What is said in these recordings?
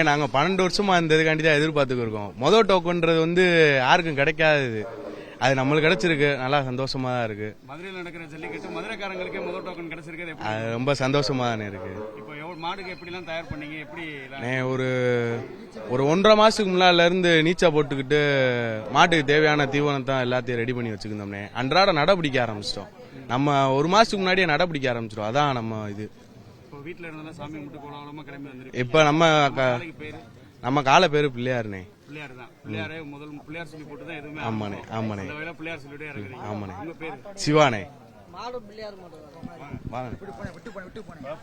நாங்கள் 12 வருஷமா இந்த இதுக்காண்டி தான் எதிர்பார்த்துக்கிருக்கோம். மொதல் டோக்கன்றது யாருக்கும் கிடைக்காது, அது நம்மளுக்கு கிடைச்சிருக்கு. நல்லா சந்தோஷமா தான் இருக்கு. மதுரையில் நடக்கிற ஜல்லிக்கட்டு மதுரைக்காரங்களுக்கே முதல் டோக்கன் கிடைச்சிருக்கு. அது ரொம்ப சந்தோஷமா தானே இருக்கு. இப்போ மாடுக்கு எப்படிலாம் தயார் பண்ணீங்க? எப்படி ஒரு 1.5 மாசத்துக்கு முன்னால இருந்து நீச்சா போட்டுக்கிட்டு மாட்டுக்கு தேவையான தீவனத்தை எல்லாத்தையும் ரெடி பண்ணி வச்சுக்கிட்டோம்னே. அன்றாட நடைபிடிக்க ஆரம்பிச்சிட்டோம். நம்ம 1 மாசத்துக்கு முன்னாடியே நடைபிடிக்க ஆரம்பிச்சிடும். அதான் நம்ம இது. வீட்டுல இருந்தாலும் சாமி கும்பிட்டு கோலாகலமா கிளம்பி வந்துருக்கு. இப்ப நம்ம கால பேரு பிள்ளையாருனே. பிள்ளையார் தான். பிள்ளையாரே முதல் பிள்ளையார் சொல்லி போட்டு தான் எதுவுமே. ஆமாண்ணே ஆமாண்ணே. இந்த வேளை பிள்ளையார் சொல்லிட்டே இறங்குறீங்க. ஆமாண்ணே. உங்க பேரு? சிவானே.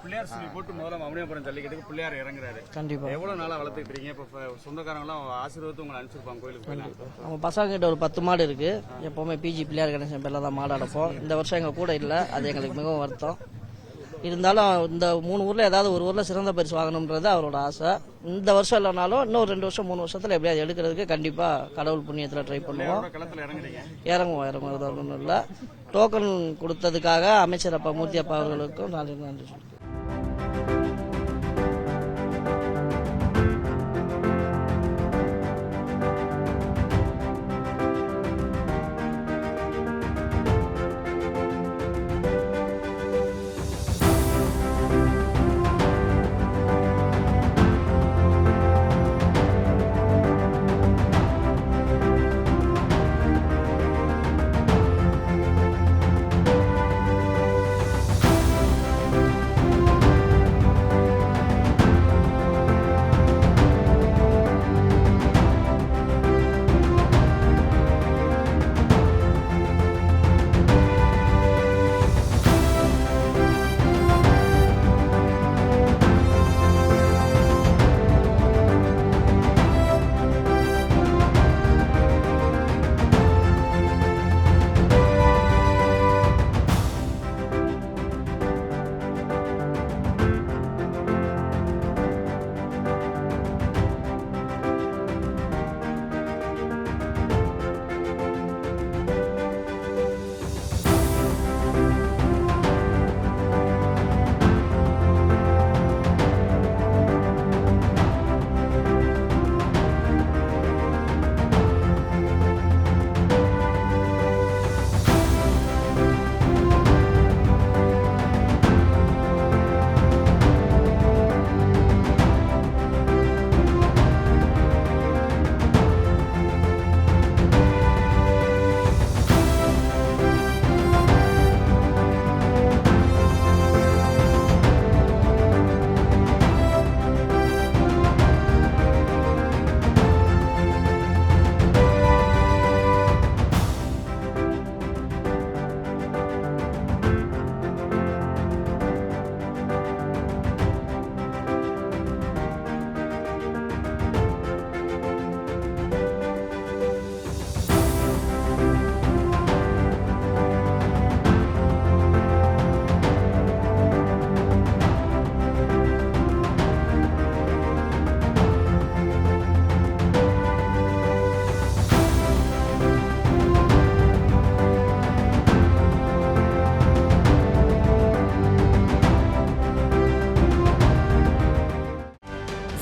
பிள்ளையார் சொல்லி போட்டு முதல்ல அவனியாபுரம் ஜல்லிக்கட்டுக்கு பிள்ளையார் இறங்குறாரு. கண்டிப்பா. எவ்வளவு நாளா வளர்த்துட்டு இருக்கீங்க? இப்ப சொந்தக்காரங்க எல்லாம் ஆசீர்வாதத்தை உங்களை அனுப்பிச்சிருப்பாங்க கோயிலுக்கு. நம்ம பசங்க கிட்ட ஒரு 10 மாடு இருக்கு. எப்பவுமே பிஜி பிள்ளையார் கணேசன் பேர்ல தான் மாடு அடைப்போம். இந்த வருஷம் எங்க கூட இல்ல, அது எங்களுக்கு மிகவும் வருத்தம். இருந்தாலும் இந்த 3 ஊர்ல ஏதாவது ஒரு ஊர்ல சிறந்த பரிசு வாங்கணும்ன்றது அவரோட ஆசை. இந்த வருஷம் இல்லைனாலும் இன்னும் 2 வருஷம் 3 வருஷத்துல எப்படியாவது எடுக்கிறதுக்கு கண்டிப்பா கடவுள் புண்ணியத்துல ட்ரை பண்ணுவோம். இறங்குவோம் ஒன்றும் இல்லை. டோக்கன் கொடுத்ததுக்காக அமைச்சர் அப்பா மூர்த்தி அப்பா அவர்களுக்கும் நன்றி சொல்லுங்கள்.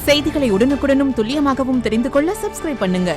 செய்திகளை உடனுக்குடனும் துல்லியமாகவும் தெரிந்து கொள்ள சப்ஸ்கிரைப் பண்ணுங்க.